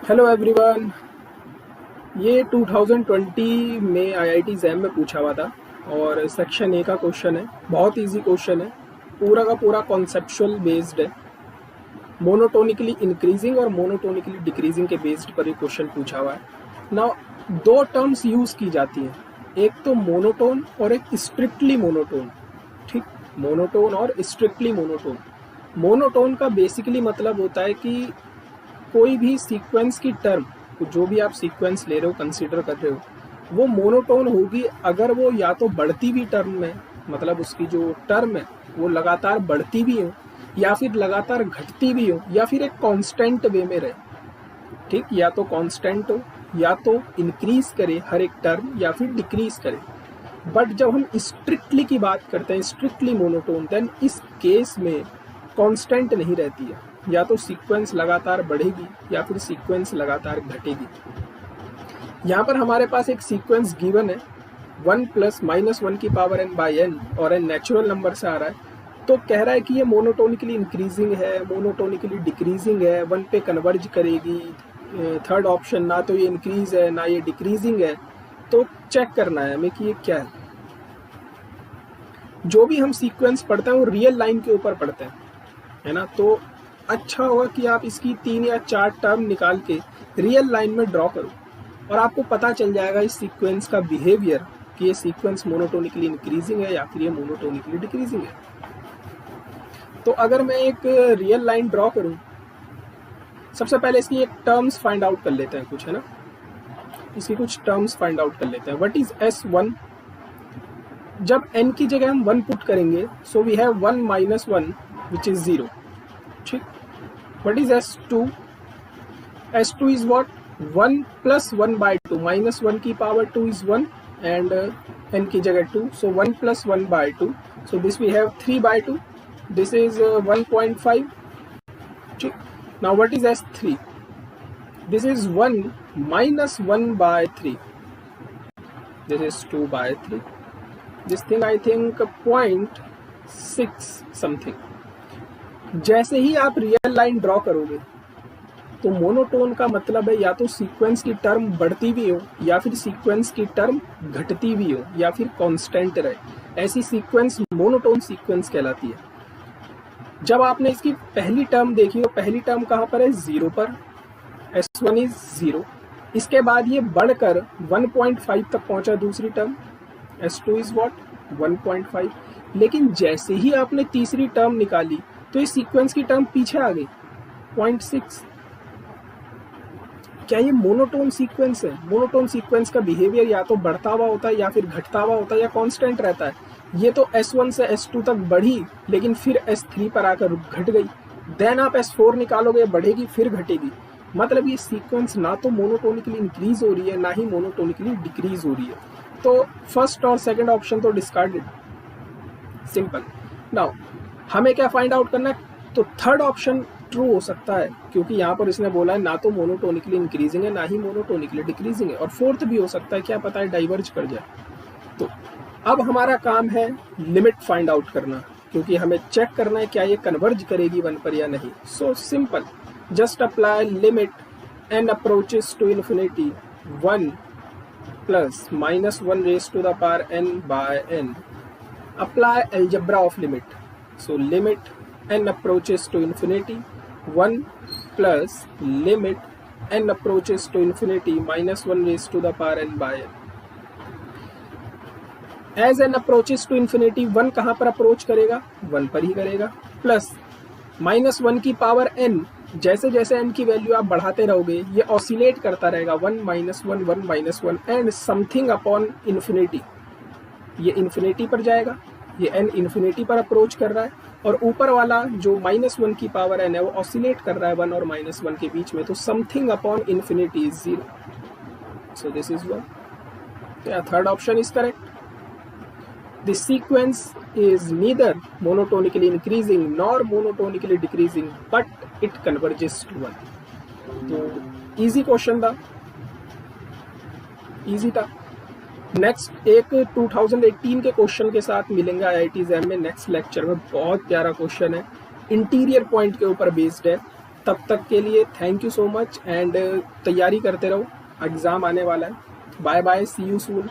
Hello everyone. ये 2020 में IIT jam में पूछा हुआ था और सेक्शन ए का क्वेश्चन है। बहुत इजी क्वेश्चन है, पूरा का पूरा कॉन्सेप्चुअल बेस्ड है। मोनोटोनिकली इंक्रीजिंग और मोनोटोनिकली डिक्रीजिंग के बेस्ड पर ये क्वेश्चन पूछा हुआ है। नाउ दो टर्म्स यूज की जाती हैं, एक तो मोनोटोन और एक स्ट्रिक्टली मोनोटोन। ठीक, मोनोटोन और स्ट्रिक्टली मोनोटोन। मोनोटोन का बेसिकली मतलब होता है कि कोई भी सीक्वेंस की टर्म, जो भी आप सीक्वेंस ले रहे हो, कंसीडर कर रहे हो, वो मोनोटोन होगी अगर वो या तो बढ़ती हुई टर्म में, मतलब उसकी जो टर्म है वो लगातार बढ़ती भी हो या फिर लगातार घटती भी हो या फिर एक कांस्टेंट वे में रहे। ठीक, या तो कांस्टेंट हो या तो इंक्रीज करे हर एक टर्म या फिर डिक्रीज करे। बट जब हम स्ट्रिक्टली की बात करते हैं, स्ट्रिक्टली मोनोटोन, देन इस केस में कांस्टेंट नहीं रहती है, या तो सीक्वेंस लगातार बढ़ेगी या फिर सीक्वेंस लगातार घटेगी। यहाँ पर हमारे पास एक सीक्वेंस गिवन है 1 + -1 की पावर n बाई n और n नेचुरल नंबर से आ रहा है। तो कह रहा है कि ये मोनोटोनिकली इंक्रीजिंग है, मोनोटोनिकली डिक्रीजिंग है, 1 पे कन्वर्ज करेगी। थर्ड ऑप्शन, ना तो ये इंक्रीज है ना ये डिक्रीजिंग है। तो चेक करना है हमें कि ये क्या है। जो भी हम सीक्वेंस पढ़ते हैं वो रियल लाइन के ऊपर पढ़ते हैं, है ना। तो अच्छा होगा कि आप इसकी 3 या 4 टर्म निकाल के रियल लाइन में ड्रॉ करो और आपको पता चल जाएगा इस सीक्वेंस का बिहेवियर कि ये सीक्वेंस मोनोटोनिकली इंक्रीजिंग है या फिर ये मोनोटोनिकली डिक्रीजिंग है। तो अगर मैं एक रियल लाइन ड्रॉ करूं, सबसे पहले इसकी एक टर्म्स फाइंड आउट कर लेते हैं कुछ, है ना। इसकी कुछ टर्म्स फाइंड आउट कर लेते हैं। What is S1? जब n की जगह हम 1 पुट करेंगे, so we have 1 - 1 which is 0। ठीक। What is S2? S2 is what? 1 + 1 by 2. -1 की पावर 2 is 1 and n की जगह 2. So 1 + 1 by 2. So this we have 3 by 2. This is 1.5. Now what is S3? This is 1 - 1 by 3. This is 2 by 3. This thing I think 0.6 something. जैसे ही आप real line draw करोगे तो monotone का मतलब है या तो सीक्वेंस की टर्म बढ़ती भी हो या फिर सीक्वेंस की टर्म घटती भी हो या फिर कांस्टेंट रहे। ऐसी सीक्वेंस मोनोटोन सीक्वेंस कहलाती है। जब आपने इसकी पहली टर्म देखी हो, पहली टर्म कहाँ पर है? 0 पर। S1 is 0। इसके बाद ये बढ़कर 1.5 तक पहुंचा दूसरी टर्म। S2 is what? 1.5। लेकिन जैसे ही आपने तीसरी टर्म निकाली तो इस सीक्वेंस की टर्म पीछे आ गई 0.6। क्या ये मोनोटोन सीक्वेंस है? मोनोटोन सीक्वेंस का बिहेवियर या तो बढ़ता हुआ होता है या फिर घटता हुआ होता है या कांस्टेंट रहता है। ये तो S1 से S2 तक बढ़ी लेकिन फिर S3 पर आकर घट गई। देन आप S4 निकालोगे, बढ़ेगी फिर घटेगी। मतलब ये सीक्वेंस ना तो मोनोटोनिकली इंक्रीज हो रही है ना ही मोनोटोनिकली डिक्रीज हो रही है। तो फर्स्ट और सेकेंड ऑप्शन तो डिस्कार्डेड, सिंपल। नाउ हमें क्या फाइंड आउट करना है? तो थर्ड ऑप्शन ट्रू हो सकता है क्योंकि यहाँ पर इसने बोला है ना तो मोनोटोनिकली इंक्रीजिंग है ना ही मोनोटोनिकली डिक्रीजिंग है। और फोर्थ भी हो सकता है, क्या पता है डाइवर्ज कर जाए। तो अब हमारा काम है लिमिट फाइंड आउट करना, क्योंकि हमें चेक करना है क्या ये कन्वर्ज करेगी 1 पर या नहीं। So simple, just apply limit n approaches to infinity 1 + -1 raised to the power n by n. Apply algebra of limit. So limit n approaches to infinity 1 plus limit n approaches to infinity -1 raised to the power n by n. As n approaches to infinity 1 कहाँ पर approach करेगा? 1 पर ही करेगा। Plus -1 की power n, जैसे जैसे n की value आप बढ़ाते रहोगे ये ऑसिलेट करता रहेगा 1 - 1 1 - 1 एंड समथिंग अपॉन इन्फिनिटी। ये इन्फिनिटी पर जाएगा, ये n इन्फिनिटी पर अप्रोच कर रहा है और ऊपर वाला जो -1 की पावर n है वो ऑसिलेट कर रहा है 1 और -1 के बीच में। तो something upon infinity is 0। So this is 1। तो third option is correct. This sequence is neither monotonically increasing nor monotonically decreasing but it converges to 1. तो easy क्वेश्चन था, easy था। नेक्स्ट एक 2018 के क्वेश्चन के साथ मिलेंगे आईआईटी जैम में नेक्स्ट लेक्चर में। बहुत प्यारा क्वेश्चन है, इंटीरियर पॉइंट के ऊपर बेस्ड है। तब तक के लिए thank you so much and तैयारी करते रहो, एग्ज़ाम आने वाला है। Bye bye, see you soon.